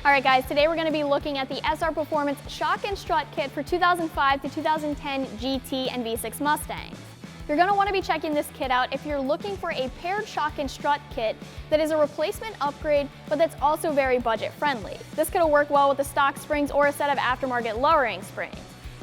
Alright guys, today we're going to be looking at the SR Performance Shock and Strut Kit for 2005 to 2010 GT and V6 Mustangs. You're going to want to be checking this kit out if you're looking for a paired shock and strut kit that is a replacement upgrade, but that's also very budget friendly. This could work well with the stock springs or a set of aftermarket lowering springs.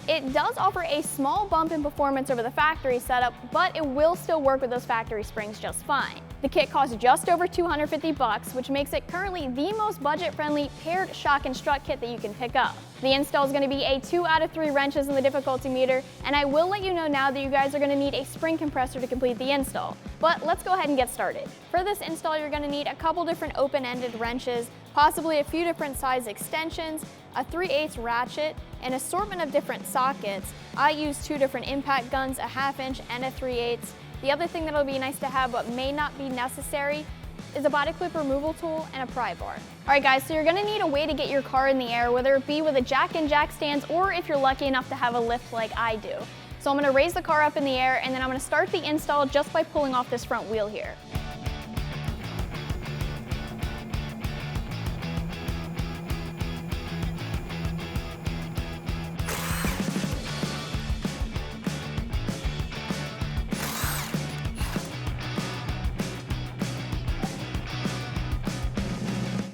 It does offer a small bump in performance over the factory setup, but it will still work with those factory springs just fine. The kit costs just over $250, which makes it currently the most budget-friendly paired shock and strut kit that you can pick up. The install is going to be a 2 out of 3 wrenches in the difficulty meter, and I will let you know now that you guys are going to need a spring compressor to complete the install. But let's go ahead and get started. For this install, you're going to need a couple different open-ended wrenches, possibly a few different size extensions, a 3/8 ratchet, an assortment of different sockets. I use 2 different impact guns, a 1/2 inch and a 3/8. The other thing that'll be nice to have but may not be necessary is a body clip removal tool and a pry bar. Alright guys, so you're going to need a way to get your car in the air, whether it be with a jack and jack stands or if you're lucky enough to have a lift like I do. So I'm going to raise the car up in the air and then I'm going to start the install just by pulling off this front wheel here.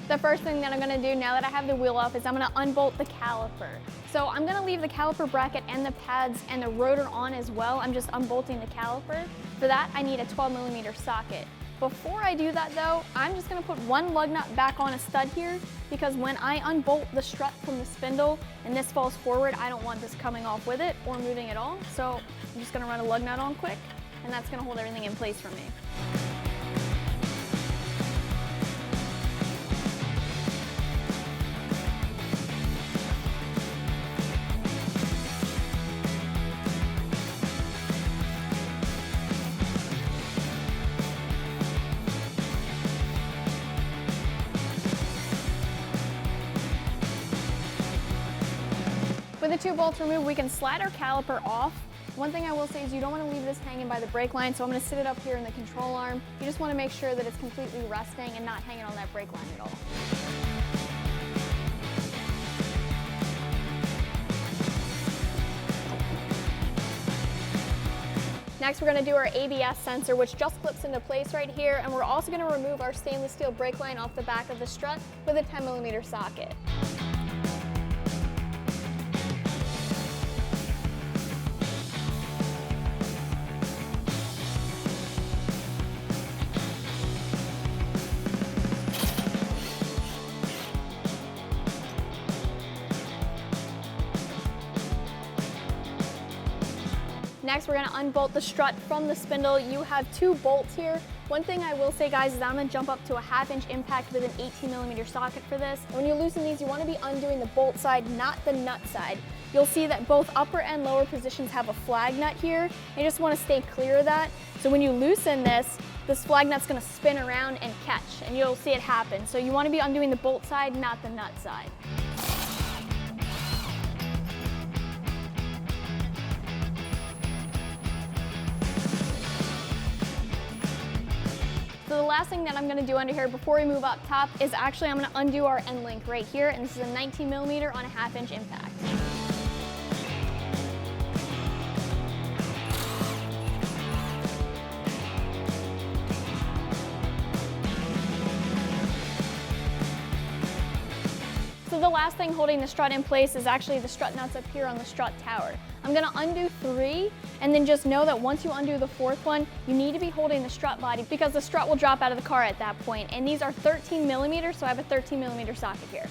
The first thing that I'm going to do now that I have the wheel off is I'm going to unbolt the caliper. So I'm going to leave the caliper bracket and the pads and the rotor on as well. I'm just unbolting the caliper. For that, I need a 12mm socket. Before I do that though, I'm just going to put one lug nut back on a stud here because when I unbolt the strut from the spindle and this falls forward, I don't want this coming off with it or moving at all. So I'm just going to run a lug nut on quick and that's going to hold everything in place for me. With the 2 bolts removed, we can slide our caliper off. One thing I will say is you don't want to leave this hanging by the brake line, so I'm going to sit it up here in the control arm. You just want to make sure that it's completely resting and not hanging on that brake line at all. Next, we're going to do our ABS sensor, which just clips into place right here, and we're also going to remove our stainless steel brake line off the back of the strut with a 10mm socket. Next, we're going to unbolt the strut from the spindle. You have 2 bolts here. One thing I will say, guys, is I'm going to jump up to a 1/2 inch impact with an 18mm socket for this. When you loosen these, you want to be undoing the bolt side, not the nut side. You'll see that both upper and lower positions have a flag nut here. You just want to stay clear of that. So when you loosen this flag nut's going to spin around and catch, and you'll see it happen. So you want to be undoing the bolt side, not the nut side. So the last thing that I'm going to do under here before we move up top is actually I'm going to undo our end link right here, and this is a 19mm on a 1/2 inch impact. So the last thing holding the strut in place is actually the strut nuts up here on the strut tower. I'm going to undo 3, and then just know that once you undo the 4th one, you need to be holding the strut body because the strut will drop out of the car at that point. And these are 13mm, so I have a 13mm socket here.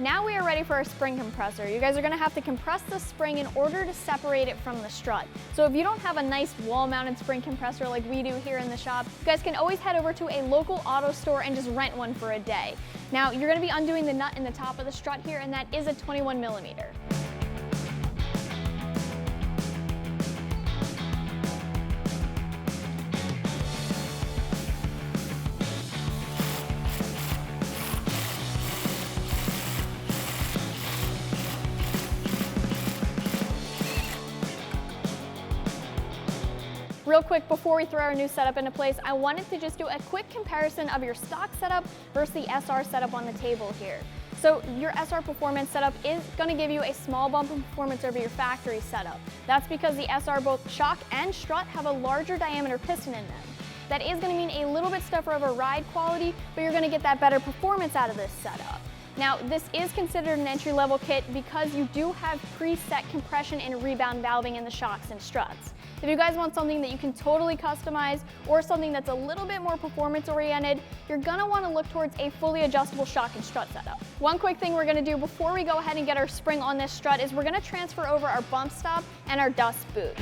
Now we are ready for our spring compressor. You guys are gonna have to compress the spring in order to separate it from the strut. So if you don't have a nice wall-mounted spring compressor like we do here in the shop, you guys can always head over to a local auto store and just rent one for a day. Now you're gonna be undoing the nut in the top of the strut here, and that is a 21 millimeter. Real quick, before we throw our new setup into place, I wanted to just do a quick comparison of your stock setup versus the SR setup on the table here. So your SR Performance setup is going to give you a small bump in performance over your factory setup. That's because the SR, both shock and strut, have a larger diameter piston in them. That is going to mean a little bit stiffer of a ride quality, but you're going to get that better performance out of this setup. Now, this is considered an entry-level kit because you do have preset compression and rebound valving in the shocks and struts. If you guys want something that you can totally customize or something that's a little bit more performance-oriented, you're gonna wanna look towards a fully adjustable shock and strut setup. One quick thing we're gonna do before we go ahead and get our spring on this strut is we're gonna transfer over our bump stop and our dust boot.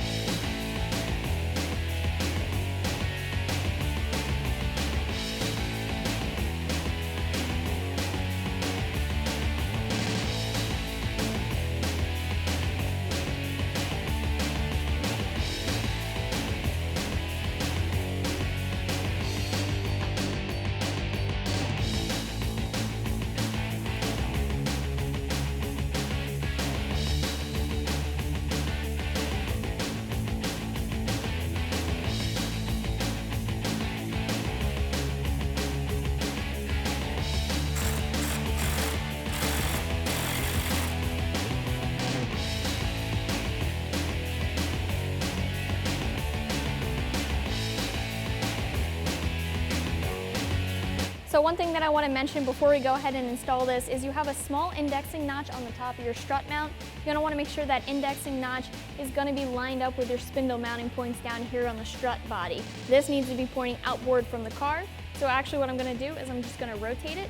So one thing that I want to mention before we go ahead and install this is you have a small indexing notch on the top of your strut mount. You're going to want to make sure that indexing notch is going to be lined up with your spindle mounting points down here on the strut body. This needs to be pointing outboard from the car. So actually what I'm going to do is I'm just going to rotate it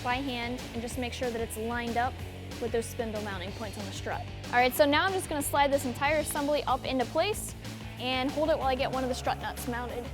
by hand and just make sure that it's lined up with those spindle mounting points on the strut. All right, so now I'm just going to slide this entire assembly up into place and hold it while I get one of the strut nuts mounted.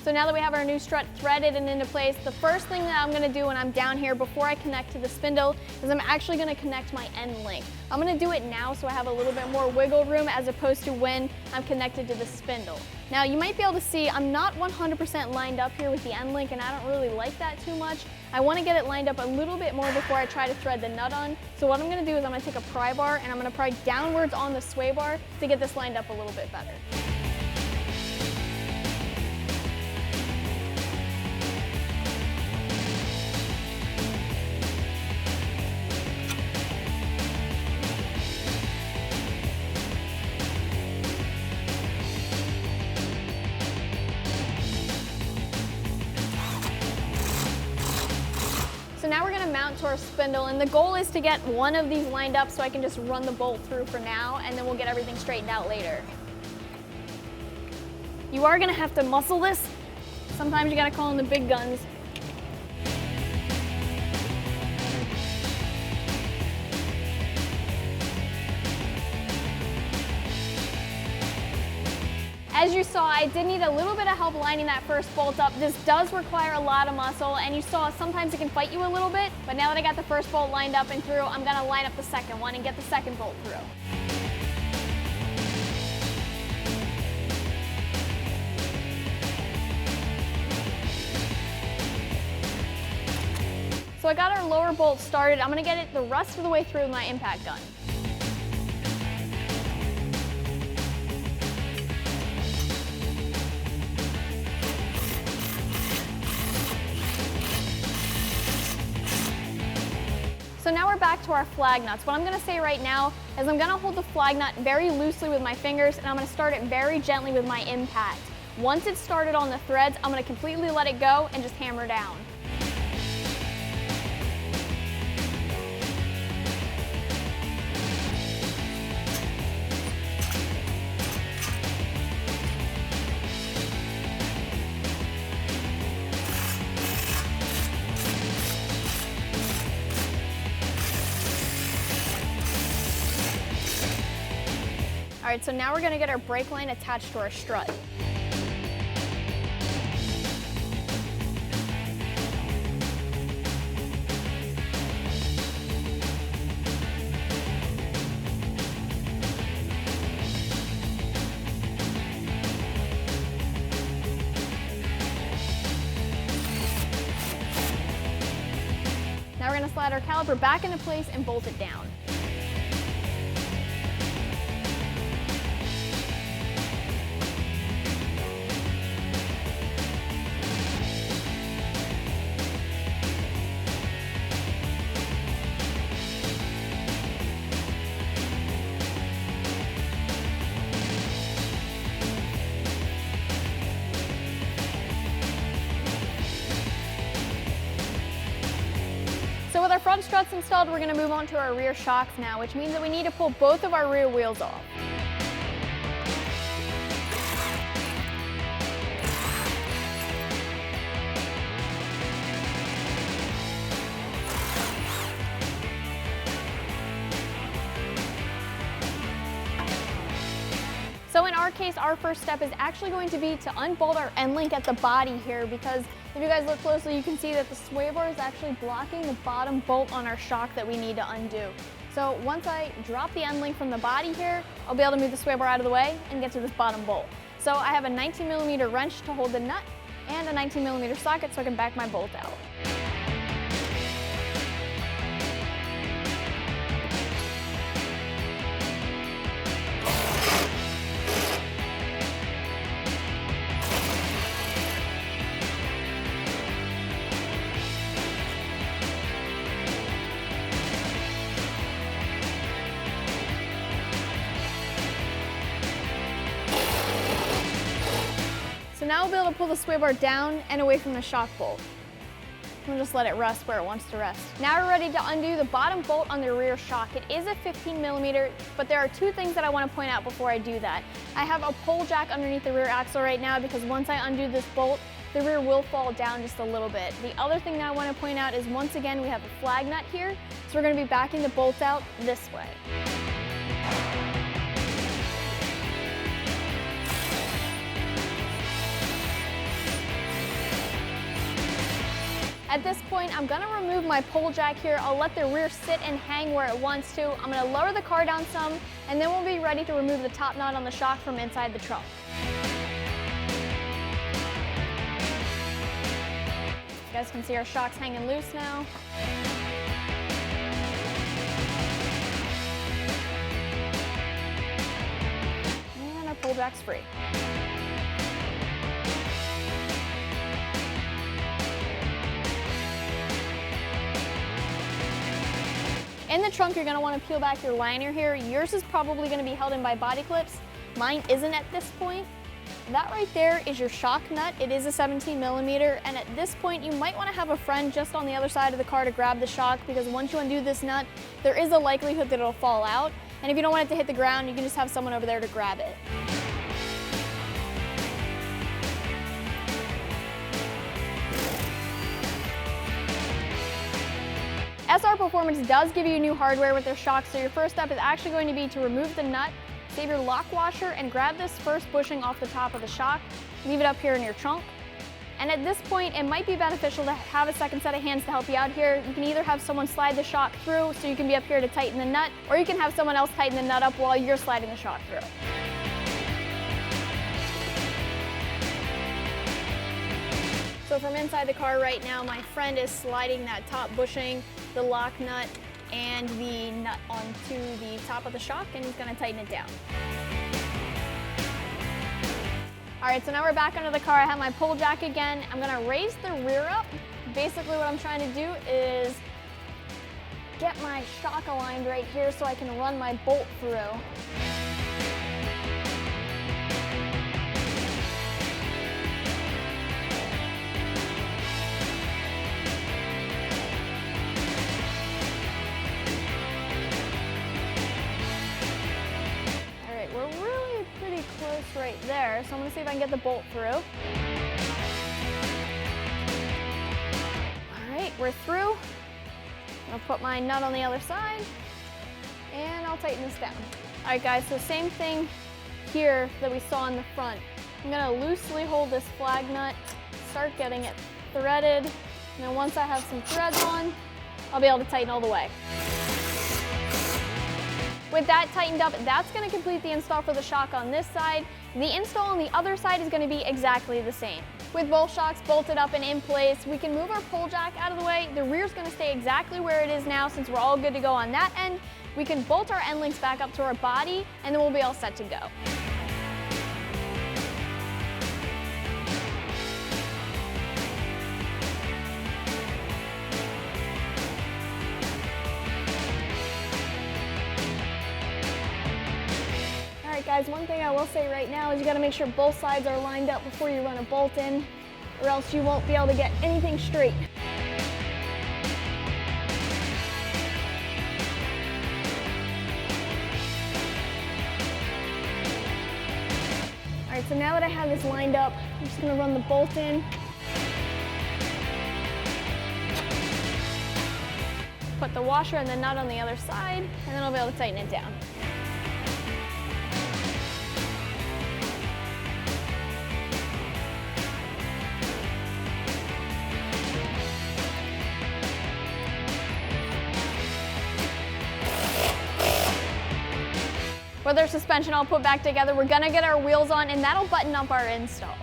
So now that we have our new strut threaded and into place, the first thing that I'm gonna do when I'm down here before I connect to the spindle is I'm actually gonna connect my end link. I'm gonna do it now so I have a little bit more wiggle room as opposed to when I'm connected to the spindle. Now you might be able to see I'm not 100% lined up here with the end link, and I don't really like that too much. I wanna get it lined up a little bit more before I try to thread the nut on. So what I'm gonna do is I'm gonna take a pry bar and I'm gonna pry downwards on the sway bar to get this lined up a little bit better. So now we're gonna mount to our spindle, and the goal is to get one of these lined up so I can just run the bolt through for now, and then we'll get everything straightened out later. You are gonna have to muscle this. Sometimes you gotta call in the big guns. As you saw, I did need a little bit of help lining that first bolt up. This does require a lot of muscle, and you saw sometimes it can fight you a little bit, but now that I got the first bolt lined up and through, I'm gonna line up the second one and get the second bolt through. So I got our lower bolt started. I'm gonna get it the rest of the way through with my impact gun. So now we're back to our flag nuts. What I'm gonna say right now is I'm gonna hold the flag nut very loosely with my fingers, and I'm gonna start it very gently with my impact. Once it's started on the threads, I'm gonna completely let it go and just hammer down. All right, so now we're gonna get our brake line attached to our strut. Now we're gonna slide our caliper back into place and bolt it down. So with our front struts installed, we're going to move on to our rear shocks now, which means that we need to pull both of our rear wheels off. So in our case, our first step is actually going to be to unbolt our end link at the body here, because if you guys look closely, you can see that the sway bar is actually blocking the bottom bolt on our shock that we need to undo. So once I drop the end link from the body here, I'll be able to move the sway bar out of the way and get to this bottom bolt. So I have a 19mm wrench to hold the nut and a 19mm socket so I can back my bolt out. So now we'll be able to pull the sway bar down and away from the shock bolt. We'll just let it rest where it wants to rest. Now we're ready to undo the bottom bolt on the rear shock. It is a 15mm, but there are two things that I want to point out before I do that. I have a pole jack underneath the rear axle right now because once I undo this bolt, the rear will fall down just a little bit. The other thing that I want to point out is once again we have a flag nut here, so we're going to be backing the bolt out this way. At this point, I'm gonna remove my pole jack here. I'll let the rear sit and hang where it wants to. I'm gonna lower the car down some, and then we'll be ready to remove the top nut on the shock from inside the trunk. You guys can see our shock's hanging loose now. And our pole jack's free. In the trunk, you're going to want to peel back your liner here. Yours is probably going to be held in by body clips. Mine isn't at this point. That right there is your shock nut. It is a 17mm, and at this point, you might want to have a friend just on the other side of the car to grab the shock, because once you undo this nut, there is a likelihood that it'll fall out. And if you don't want it to hit the ground, you can just have someone over there to grab it. SR Performance does give you new hardware with their shocks, so your first step is actually going to be to remove the nut, save your lock washer, and grab this first bushing off the top of the shock. Leave it up here in your trunk. And at this point, it might be beneficial to have a second set of hands to help you out here. You can either have someone slide the shock through so you can be up here to tighten the nut, or you can have someone else tighten the nut up while you're sliding the shock through. So from inside the car right now, my friend is sliding that top bushing, the lock nut, and the nut onto the top of the shock, and he's gonna tighten it down. All right, so now we're back under the car. I have my pull jack again. I'm gonna raise the rear up. Basically what I'm trying to do is get my shock aligned right here so I can run my bolt through. Right there, so I'm gonna see if I can get the bolt through. All right, we're through. I'll put my nut on the other side, and I'll tighten this down. All right, guys, so same thing here that we saw in the front. I'm gonna loosely hold this flag nut, start getting it threaded, and then once I have some threads on, I'll be able to tighten all the way. With that tightened up, that's going to complete the install for the shock on this side. The install on the other side is going to be exactly the same. With both shocks bolted up and in place, we can move our pull jack out of the way. The rear is going to stay exactly where it is now since we're all good to go on that end. We can bolt our end links back up to our body, and then we'll be all set to go. Alright guys, one thing I will say right now is you gotta make sure both sides are lined up before you run a bolt in, or else you won't be able to get anything straight. Alright, so now that I have this lined up, I'm just gonna run the bolt in. Put the washer and the nut on the other side, and then I'll be able to tighten it down. With our suspension all put back together, we're gonna get our wheels on, and that'll button up our install.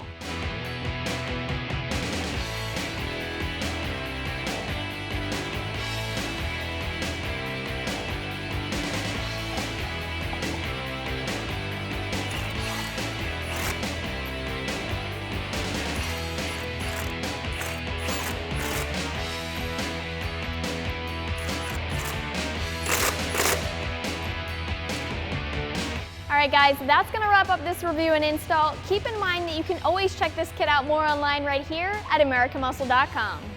All right guys, that's gonna wrap up this review and install. Keep in mind that you can always check this kit out more online right here at AmericanMuscle.com.